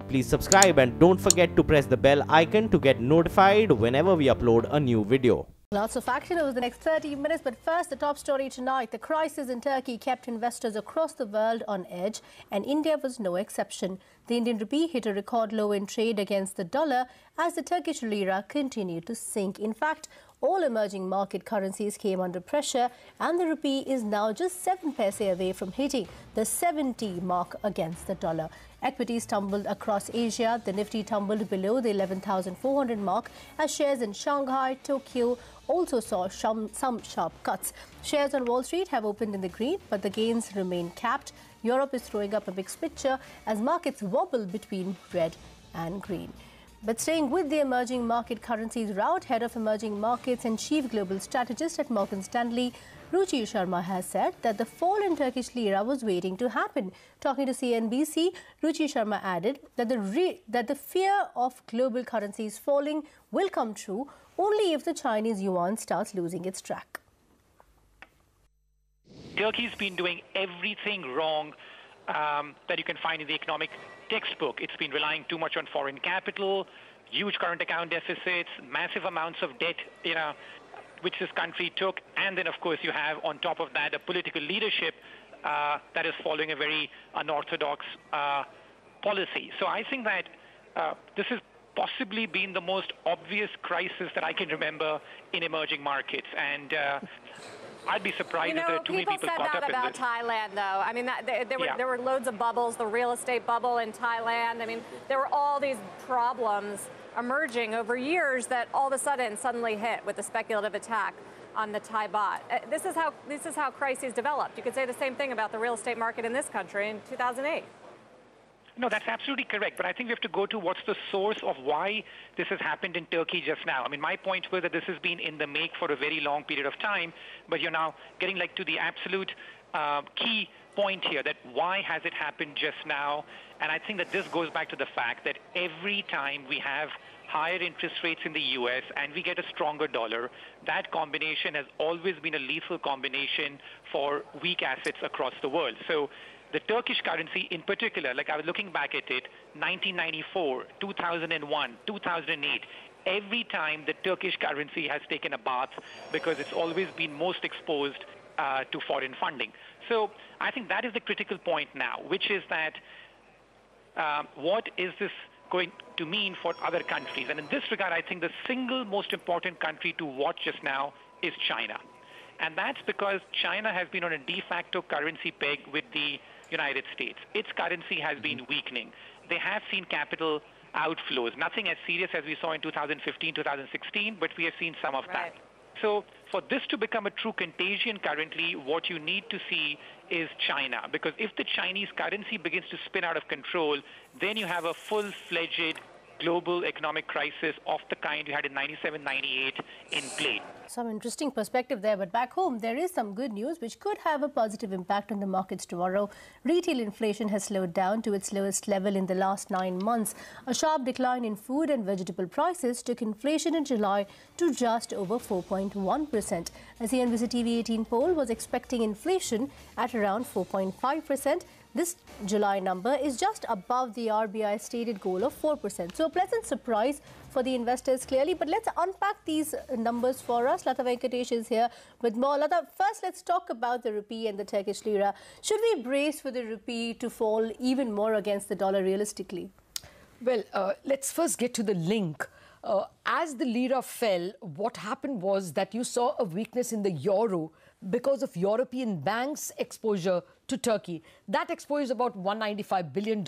Please subscribe and don't forget to press the bell icon to get notified whenever we upload a new video. Lots of action over the next 30 minutes, but first, the top story tonight. The crisis in Turkey kept investors across the world on edge, and India was no exception. The Indian rupee hit a record low in trade against the dollar as the Turkish lira continued to sink. In fact, all emerging market currencies came under pressure, and the rupee is now just 7 paise away from hitting the 70 mark against the dollar. Equities tumbled across Asia. The Nifty tumbled below the 11,400 mark as shares in Shanghai, Tokyo also saw some sharp cuts. Shares on Wall Street have opened in the green, but the gains remain capped. Europe is throwing up a mixed picture as markets wobble between red and green. But staying with the emerging market currencies route, head of emerging markets and chief global strategist at Morgan Stanley, Ruchi Sharma, has said that the fall in Turkish lira was waiting to happen. Talking to CNBC, Ruchi Sharma added that the fear of global currencies falling will come true only if the Chinese yuan starts losing its track. Turkey's been doing everything wrong that you can find in the economic textbook. It's been relying too much on foreign capital, huge current account deficits, massive amounts of debt, which this country took. And then, of course, you have on top of that a political leadership that is following a very unorthodox policy. So I think that this has possibly been the most obvious crisis that I can remember in emerging markets. And I'd be surprised if there are too many people caught up in this. People said that about Thailand, though. I mean, there were loads of bubbles, the real estate bubble in Thailand. I mean, there were all these problems emerging over years that all of a sudden suddenly hit with the speculative attack on the Thai baht. This is how crises developed. You could say the same thing about the real estate market in this country in 2008. No, that's absolutely correct. But I think we have to go to what's the source of why this has happened in Turkey just now. I mean, my point was that this has been in the make for a very long period of time, but you're now getting to the absolute key point here, that why has it happened just now? And I think that this goes back to the fact that every time we have higher interest rates in the U.S. and we get a stronger dollar, that combination has always been a lethal combination for weak assets across the world. So the Turkish currency in particular, I was looking back at it, 1994, 2001, 2008, every time the Turkish currency has taken a bath because it's always been most exposed to foreign funding. So I think that is the critical point now, which is that what is this going to mean for other countries? And in this regard, I think the single most important country to watch just now is China. And that's because China has been on a de facto currency peg with the United States. Its currency has been weakening. They have seen capital outflows, nothing as serious as we saw in 2015, 2016, but we have seen some of that. So for this to become a true contagion currently, what you need to see is China, because if the Chinese currency begins to spin out of control, then you have a full-fledged global economic crisis of the kind you had in 97, 98 in play. Some interesting perspective there, but back home, there is some good news which could have a positive impact on the markets tomorrow. Retail inflation has slowed down to its lowest level in the last 9 months. A sharp decline in food and vegetable prices took inflation in July to just over 4.1%. A CNBC TV18 poll was expecting inflation at around 4.5%. This July number is just above the RBI stated goal of 4%. So a pleasant surprise for the investors, clearly. But let's unpack these numbers for us. Latha Venkatesh is here with more. Latha, first let's talk about the rupee and the Turkish lira. Should we brace for the rupee to fall even more against the dollar realistically? Well, let's first get to the link. As the lira fell, what happened was that you saw a weakness in the euro because of European banks' exposure to Turkey. That exposure is about $195 billion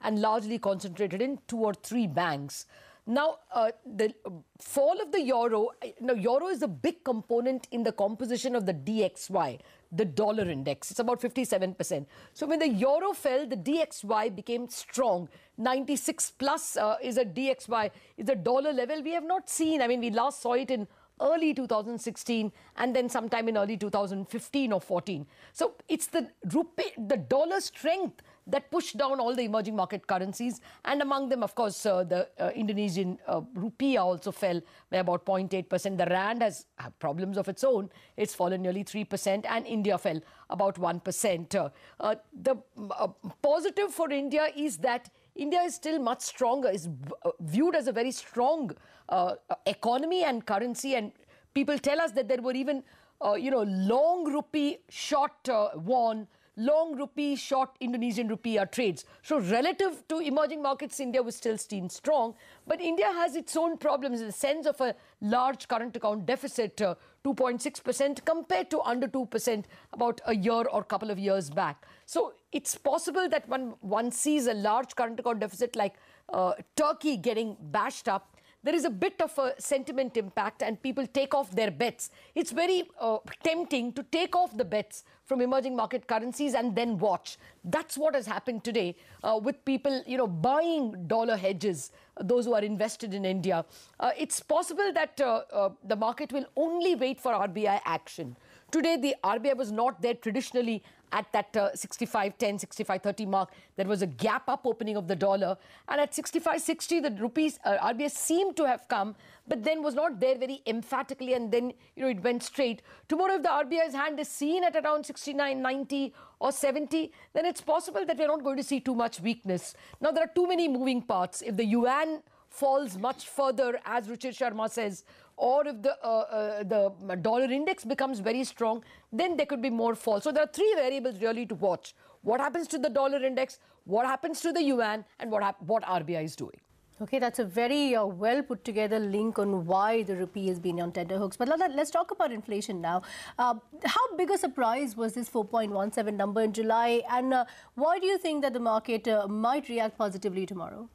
and largely concentrated in 2 or 3 banks. Now, the fall of the euro, euro is a big component in the composition of the DXY, the dollar index. It's about 57%. So when the euro fell, the DXY became strong. 96 plus is a DXY, is a dollar level we have not seen. I mean, we last saw it in early 2016 and then sometime in early 2015 or 14. So it's the rupee, the dollar strength that pushed down all the emerging market currencies, and among them, of course, the Indonesian rupee also fell by about 0.8%. The rand has problems of its own. It's fallen nearly 3%, and India fell about 1%. The positive for India is that India is still much stronger, is viewed as a very strong economy and currency, and people tell us that there were even, long rupee, short won, long rupee, short Indonesian rupee trades. So relative to emerging markets, India was still seen strong. But India has its own problems in the sense of a large current account deficit, 2.6% compared to under 2% about a year or couple of years back. So it's possible that when one sees a large current account deficit like Turkey getting bashed up, there is a bit of a sentiment impact and people take off their bets. It's very tempting to take off the bets from emerging market currencies and then watch. That's what has happened today with people, buying dollar hedges, those who are invested in India. It's possible that the market will only wait for RBI action. Today, the RBI was not there traditionally at that 65.10, 65.30 mark. There was a gap up opening of the dollar. And at 65.60, the rupees, RBI seemed to have come, but then was not there very emphatically. And then, it went straight. Tomorrow, if the RBI's hand is seen at around 69.90 or 70, then it's possible that we're not going to see too much weakness. Now, there are too many moving parts. If the yuan falls much further, as Ruchir Sharma says, or if the dollar index becomes very strong, then there could be more fall. So there are three variables really to watch. What happens to the dollar index, what happens to the yuan, and what RBI is doing. Okay, that's a very well put together link on why the rupee has been on tenterhooks. But Latha, let's talk about inflation now. How big a surprise was this 4.17 number in July? And why do you think that the market might react positively tomorrow?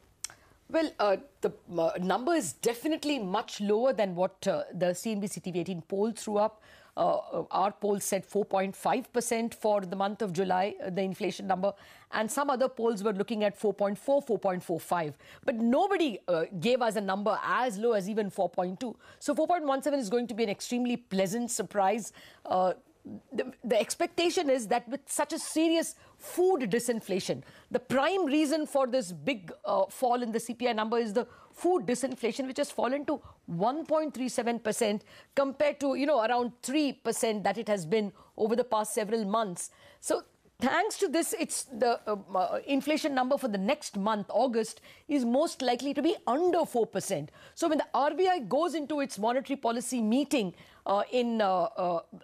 Well, the number is definitely much lower than what the CNBC TV18 poll threw up. Our poll said 4.5% for the month of July, the inflation number, and some other polls were looking at 4.4, 4.45. But nobody gave us a number as low as even 4.2. So 4.17 is going to be an extremely pleasant surprise. The expectation is that with such a serious food disinflation, the prime reason for this big fall in the CPI number is the food disinflation, which has fallen to 1.37% compared to, around 3% that it has been over the past several months. So thanks to this, it's the inflation number for the next month, August, is most likely to be under 4%. So when the RBI goes into its monetary policy meeting in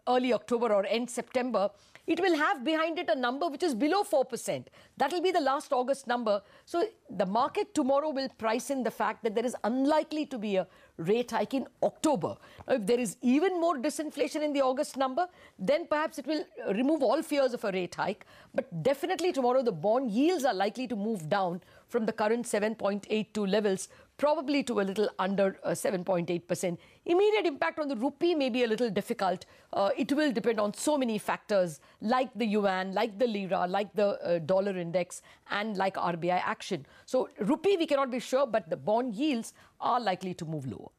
early October or end September, it will have behind it a number which is below 4%. That will be the last August number. So the market tomorrow will price in the fact that there is unlikely to be a rate hike in October. Now, if there is even more disinflation in the August number, then perhaps it will remove all fears of a rate hike. But definitely tomorrow, the bond yields are likely to move down from the current 7.82 levels, probably to a little under 7.8%. Immediate impact on the rupee may be a little difficult. It will depend on so many factors like the yuan, like the lira, like the dollar index, and like RBI action. So rupee, we cannot be sure, but the bond yields are likely to move lower.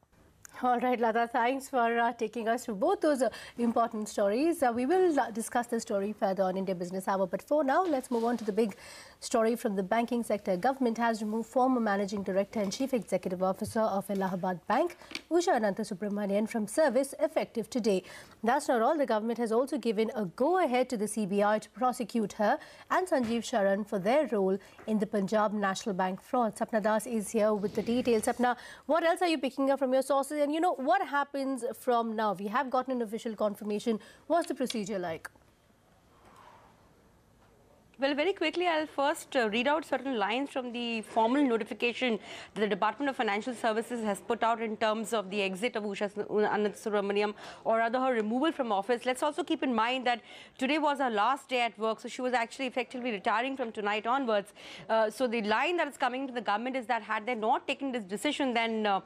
All right, Latha, thanks for taking us through both those important stories. We will discuss the story further on India Business Hour. But for now, let's move on to the big story from the banking sector. Government has removed former Managing Director and Chief Executive Officer of Allahabad Bank, Usha Ananthasubramanian, from service effective today. That's not all. The government has also given a go-ahead to the CBI to prosecute her and Sanjeev Sharan for their role in the Punjab National Bank fraud. Sapna Das is here with the details. Sapna, what else are you picking up from your sources? And what happens from now? We have gotten an official confirmation. What's the procedure like? Well, very quickly, I'll first read out certain lines from the formal notification that the Department of Financial Services has put out in terms of the exit of Usha Ananthasubramanian, or rather her removal from office. Let's also keep in mind that today was her last day at work, so she was actually effectively retiring from tonight onwards. So the line that is coming to the government is that had they not taken this decision, then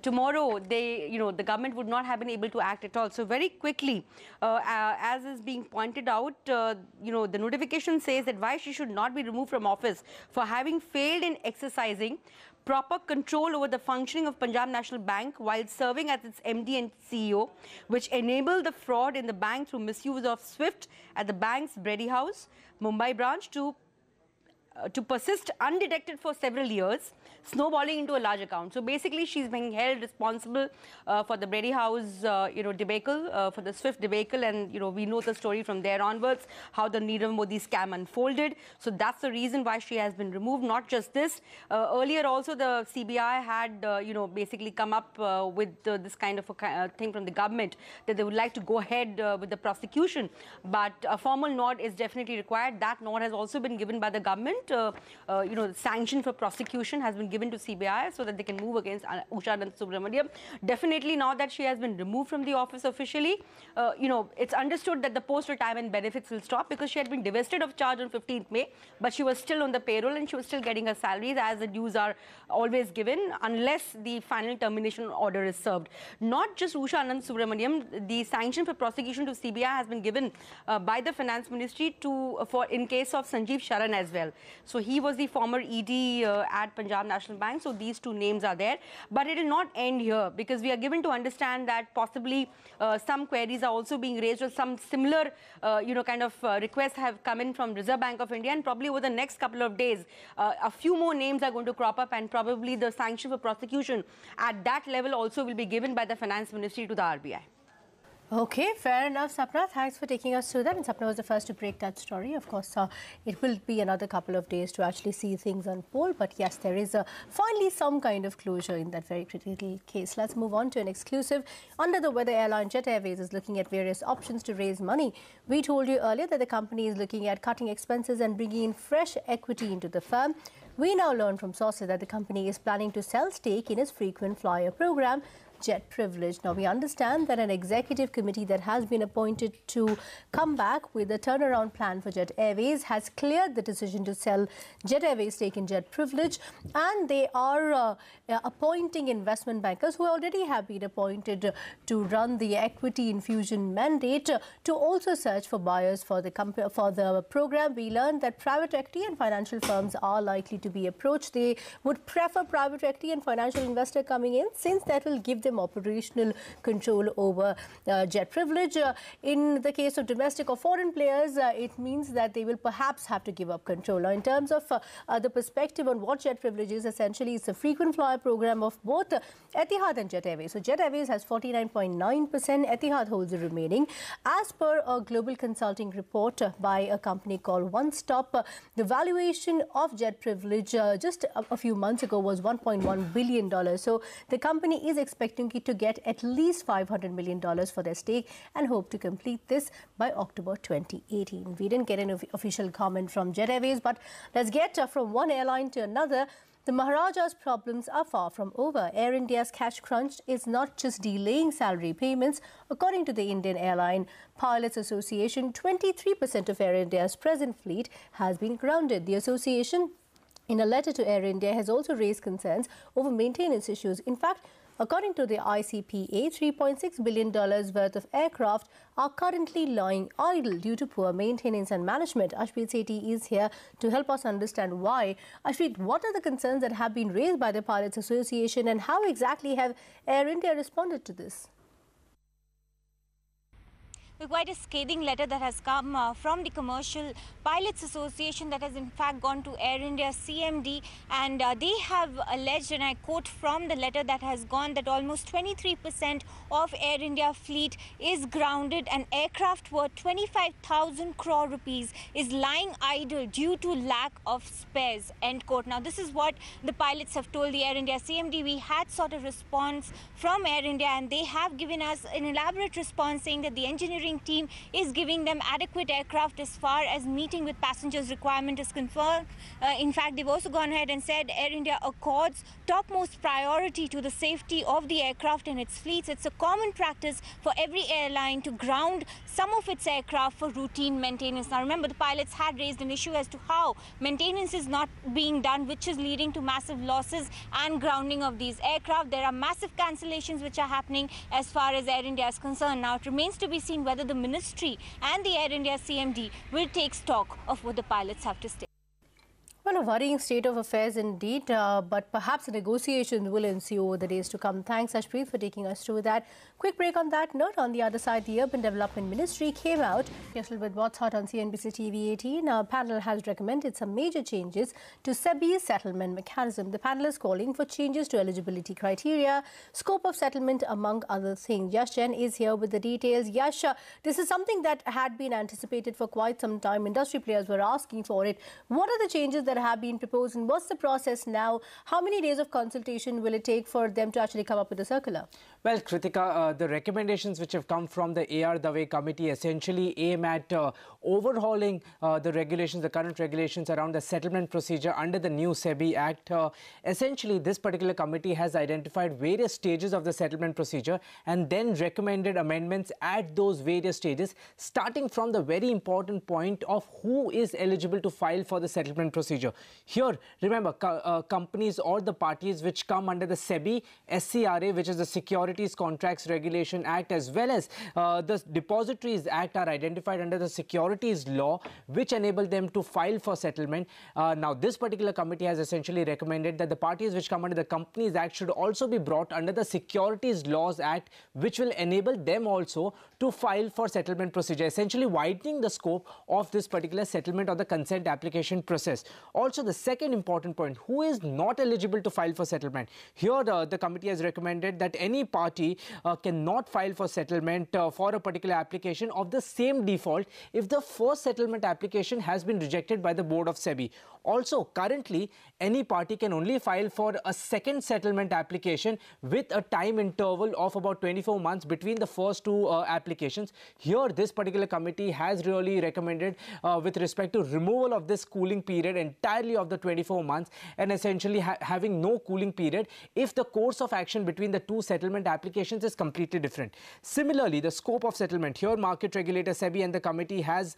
tomorrow the government would not have been able to act at all. So very quickly, as is being pointed out, the notification says that why she should not be removed from office for having failed in exercising proper control over the functioning of Punjab National Bank while serving as its MD and CEO, which enabled the fraud in the bank through misuse of SWIFT at the bank's Brady House, Mumbai branch, to to persist undetected for several years, snowballing into a large account. So basically, she's being held responsible for the Brady House, debacle, for the SWIFT debacle, and we know the story from there onwards, how the Nirav Modi scam unfolded. So that's the reason why she has been removed. Not just this, earlier also the CBI had, basically come up with this kind of a thing from the government that they would like to go ahead with the prosecution, but a formal nod is definitely required. That nod has also been given by the government. Sanction for prosecution has been given to CBI so that they can move against Usha Ananthasubramaniam. Definitely, now that she has been removed from the office officially, it's understood that the post-retirement benefits will stop because she had been divested of charge on 15th May, but she was still on the payroll and she was still getting her salaries as the dues are always given unless the final termination order is served. Not just Usha Ananthasubramaniam, the sanction for prosecution to CBI has been given by the Finance Ministry in case of Sanjeev Sharan as well. So he was the former ED at Punjab National Bank. So these two names are there, but it will not end here because we are given to understand that possibly some queries are also being raised or some similar, requests have come in from Reserve Bank of India, and probably over the next couple of days, a few more names are going to crop up, and probably the sanction for prosecution at that level also will be given by the Finance Ministry to the RBI. Okay, fair enough, Sapna. Thanks for taking us through that. And Sapna was the first to break that story. Of course, it will be another couple of days to actually see things unfold. But yes, there is finally some kind of closure in that very critical case. Let's move on to an exclusive. Under the weather airline Jet Airways is looking at various options to raise money. We told you earlier that the company is looking at cutting expenses and bringing in fresh equity into the firm. We now learn from sources that the company is planning to sell stake in its frequent flyer program, Jet Privilege. Now, we understand that an executive committee that has been appointed to come back with a turnaround plan for Jet Airways has cleared the decision to sell Jet Airways stake in Jet Privilege, and they are appointing investment bankers who already have been appointed to run the equity infusion mandate to also search for buyers for the program. We learned that private equity and financial firms are likely to be approached. They would prefer private equity and financial investor coming in, since that will give them operational control over Jet Privilege. In the case of domestic or foreign players, it means that they will perhaps have to give up control. Now, in terms of the perspective on what Jet Privilege is, essentially it's a frequent flyer program of both Etihad and Jet Airways. So Jet Airways has 49.9%, Etihad holds the remaining. As per a global consulting report by a company called One Stop, the valuation of Jet Privilege just a few months ago was $1.1 billion. So the company is expecting to get at least $500 million for their stake and hope to complete this by October 2018. We didn't get an official comment from Jet Airways, but let's get from one airline to another. The Maharaja's problems are far from over. Air India's cash crunch is not just delaying salary payments. According to the Indian Airline Pilots Association, 23% of Air India's present fleet has been grounded. The association, in a letter to Air India, has also raised concerns over maintenance issues. In fact, according to the ICPA, $3.6 billion worth of aircraft are currently lying idle due to poor maintenance and management. Ashpreet Sethi is here to help us understand why. Ashpreet, what are the concerns that have been raised by the Pilots Association, and how exactly have Air India responded to this? Quite a scathing letter that has come from the Commercial Pilots Association that has in fact gone to Air India CMD, and they have alleged, and I quote from the letter that has gone, that almost 23% of Air India fleet is grounded and aircraft worth 25,000 crore rupees is lying idle due to lack of spares, end quote. Now, this is what the pilots have told the Air India CMD. We had sought a response from Air India, and they have given us an elaborate response saying that the engineering team is giving them adequate aircraft as far as meeting with passengers' requirement is confirmed. In fact, they've also gone ahead and said Air India accords topmost priority to the safety of the aircraft and its fleets. It's a common practice for every airline to ground some of its aircraft for routine maintenance. Now, remember, the pilots had raised an issue as to how maintenance is not being done, which is leading to massive losses and grounding of these aircraft. There are massive cancellations which are happening as far as Air India is concerned. Now, it remains to be seen whether the ministry and the Air India CMD will take stock of what the pilots have to say. Well, a worrying state of affairs indeed, but perhaps negotiations will ensue over the days to come. Thanks, Ashpreet, for taking us through that. Quick break on that note. On the other side, the Urban Development Ministry came out yesterday with what's hot on CNBC TV18. Our panel has recommended some major changes to SEBI's settlement mechanism. The panel is calling for changes to eligibility criteria, scope of settlement, among other things. Yash Jain is here with the details. Yash, this is something that had been anticipated for quite some time. Industry players were asking for it. What are the changes that have been proposed and what's the process now? How many days of consultation will it take for them to actually come up with a circular? Well, Kritika, the recommendations which have come from the A.R. Dave committee essentially aim at overhauling the regulations, the current regulations around the settlement procedure under the new SEBI Act. Essentially, this particular committee has identified various stages of the settlement procedure and then recommended amendments at those various stages, starting from the very important point of who is eligible to file for the settlement procedure. Here, remember, companies or the parties which come under the SEBI, SCRA, which is the Securities Contracts Regulation Act, as well as the Depositories Act, are identified under the securities law, which enable them to file for settlement. Now, this particular committee has essentially recommended that the parties which come under the Companies Act should also be brought under the Securities Laws Act, which will enable them also to file for settlement procedure, essentially widening the scope of this particular settlement or the consent application process. Also, the second important point, who is not eligible to file for settlement? Here, the committee has recommended that any party cannot file for settlement for a particular application of the same default if the first settlement application has been rejected by the board of SEBI. Also, currently, any party can only file for a second settlement application with a time interval of about 24 months between the first two applications. Here, this particular committee has really recommended with respect to removal of this cooling period entirely of the 24 months and essentially having no cooling period if the course of action between the two settlement applications is completely different. Similarly, the scope of settlement. Here, market regulator SEBI and the committee has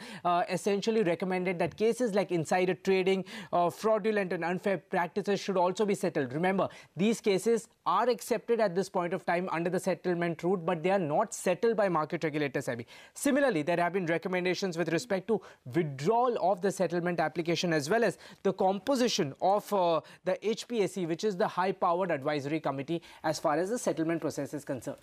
essentially recommended that cases like insider trading, fraudulent and unfair practices should also be settled. Remember, these cases are accepted at this point of time under the settlement route, but they are not settled by market regulator SEBI. Similarly, there have been recommendations with respect to withdrawal of the settlement application as well as the composition of the HPAC, which is the high-powered advisory committee as far as the settlement process is concerned.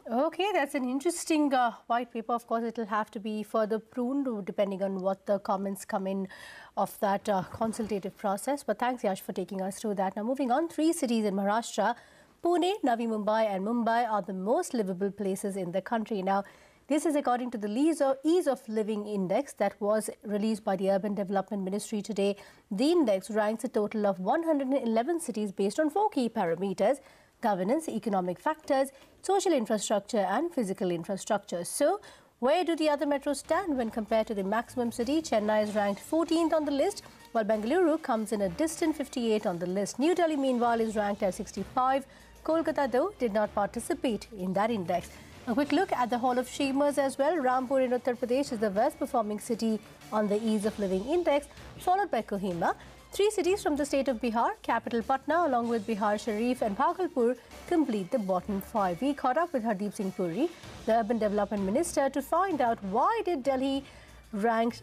Okay, that's an interesting white paper. Of course, it will have to be further pruned depending on what the comments come in of that consultative process. But thanks, Yash, for taking us through that. Now, moving on, 3 cities in Maharashtra, Pune, Navi Mumbai and Mumbai are the most livable places in the country. Now, this is according to the Ease of Living Index that was released by the Urban Development Ministry today. The index ranks a total of 111 cities based on 4 key parameters: governance, economic factors, social infrastructure and physical infrastructure. So, where do the other metros stand when compared to the maximum city? Chennai is ranked 14th on the list, while Bengaluru comes in a distant 58th on the list. New Delhi, meanwhile, is ranked at 65. Kolkata, though, did not participate in that index. A quick look at the Hall of Shamers as well. Rampur in Uttar Pradesh is the worst performing city on the Ease of Living Index, followed by Kohima. 3 cities from the state of Bihar, capital Patna, along with Bihar Sharif and Bhagalpur, complete the bottom 5. We caught up with Hardeep Singh Puri, the Urban Development Minister, to find out why did Delhi rank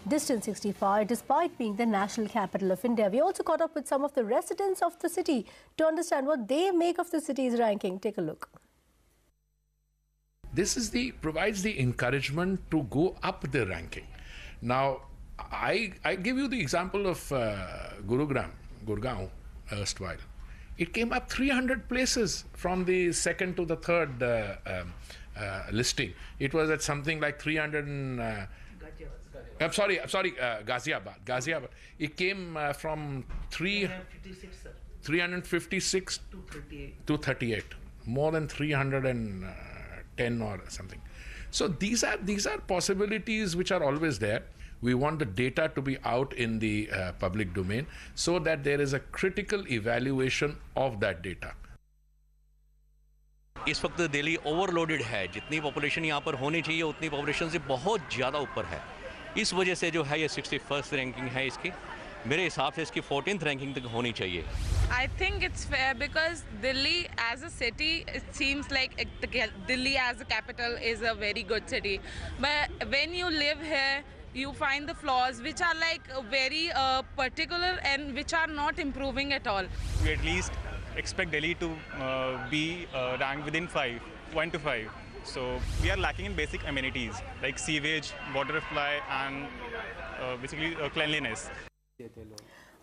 distant 65 despite being the national capital of India. We also caught up with some of the residents of the city to understand what they make of the city's ranking. Take a look. This is provides the encouragement to go up the ranking. Now, I give you the example of Gurgaon, erstwhile. It came up 300 places from the second to the third listing. It was at something like 300 and... I'm sorry, Ghaziabad. It came from 356 to 38. More than 310 or something. So these are possibilities which are always there. We want the data to be out in the public domain so that there is a critical evaluation of that data. इस वक्त Delhi overloaded है, जितनी population यहाँ पर होनी चाहिए उतनी population से बहुत ज़्यादा ऊपर है. इस वजह से जो है ये 61st रैंकिंग है इसकी. मेरे हिसाब से इसकी 14th रैंकिंग तक होनी चाहिए. I think it's fair because Delhi as a city, it seems like Delhi as a capital is a very good city. But when you live here, you find the flaws which are like very particular and which are not improving at all. We at least expect Delhi to be ranked within 1 to 5. So we are lacking in basic amenities like sewage, water supply, and basically cleanliness.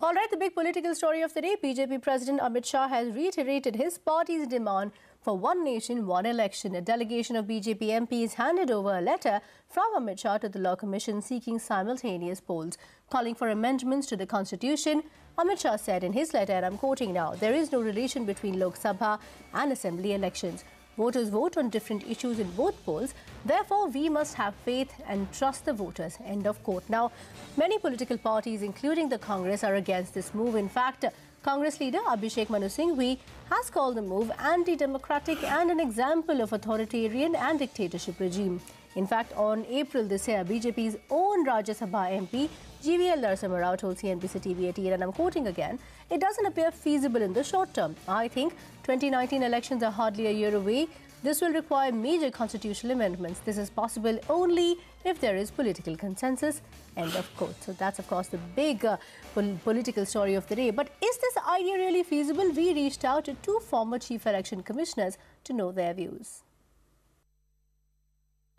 All right, the big political story of the day. BJP President Amit Shah has reiterated his party's demand for one nation, one election. A delegation of BJP MPs handed over a letter from Amit Shah to the Law Commission seeking simultaneous polls, calling for amendments to the Constitution. Amit Shah said in his letter, and I'm quoting now, there is no relation between Lok Sabha and Assembly elections. Voters vote on different issues in both polls. Therefore, we must have faith and trust the voters. End of quote. Now, many political parties, including the Congress, are against this move. In fact, Congress leader Abhishek Manu Singhvi has called the move anti-democratic and an example of authoritarian and dictatorship regime. In fact, on April this year, BJP's own Rajya Sabha MP GVL Narasimha Rao told CNBC TV18, and I'm quoting again, it doesn't appear feasible in the short term. I think 2019 elections are hardly a year away. This will require major constitutional amendments. This is possible only if there is political consensus. End of quote. So that's, of course, the big political story of the day. But is this idea really feasible? We reached out to two former chief election commissioners to know their views.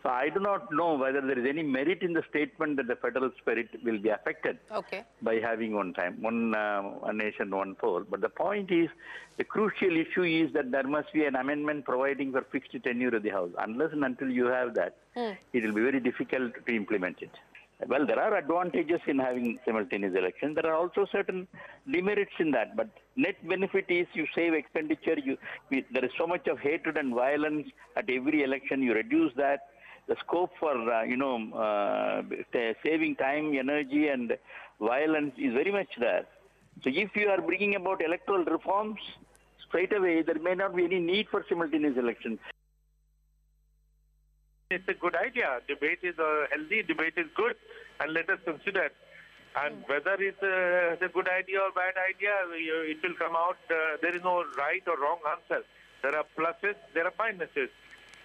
So I do not know whether there is any merit in the statement that the federal spirit will be affected by having one nation, one poll. But the point is, the crucial issue is that there must be an amendment providing for fixed tenure of the House. Unless and until you have that, it will be very difficult to implement it. Well, there are advantages in having simultaneous elections. There are also certain demerits in that. But net benefit is you save expenditure. There is so much of hatred and violence at every election. You reduce that. The scope for, saving time, energy, and violence is very much there. So if you are bringing about electoral reforms, straight away, there may not be any need for simultaneous elections. It's a good idea. Debate is healthy. Debate is good. And let us consider it. And whether it's a good idea or bad idea, it will come out. There is no right or wrong answer. There are pluses, there are minuses.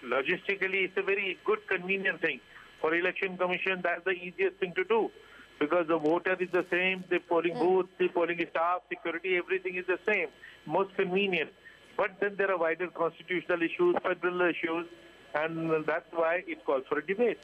Logistically, it's a very good, convenient thing. For Election Commission, that's the easiest thing to do. Because the voter is the same, the polling booth, the polling staff, security, everything is the same. Most convenient. But then there are wider constitutional issues, federal issues, and that's why it calls for a debate.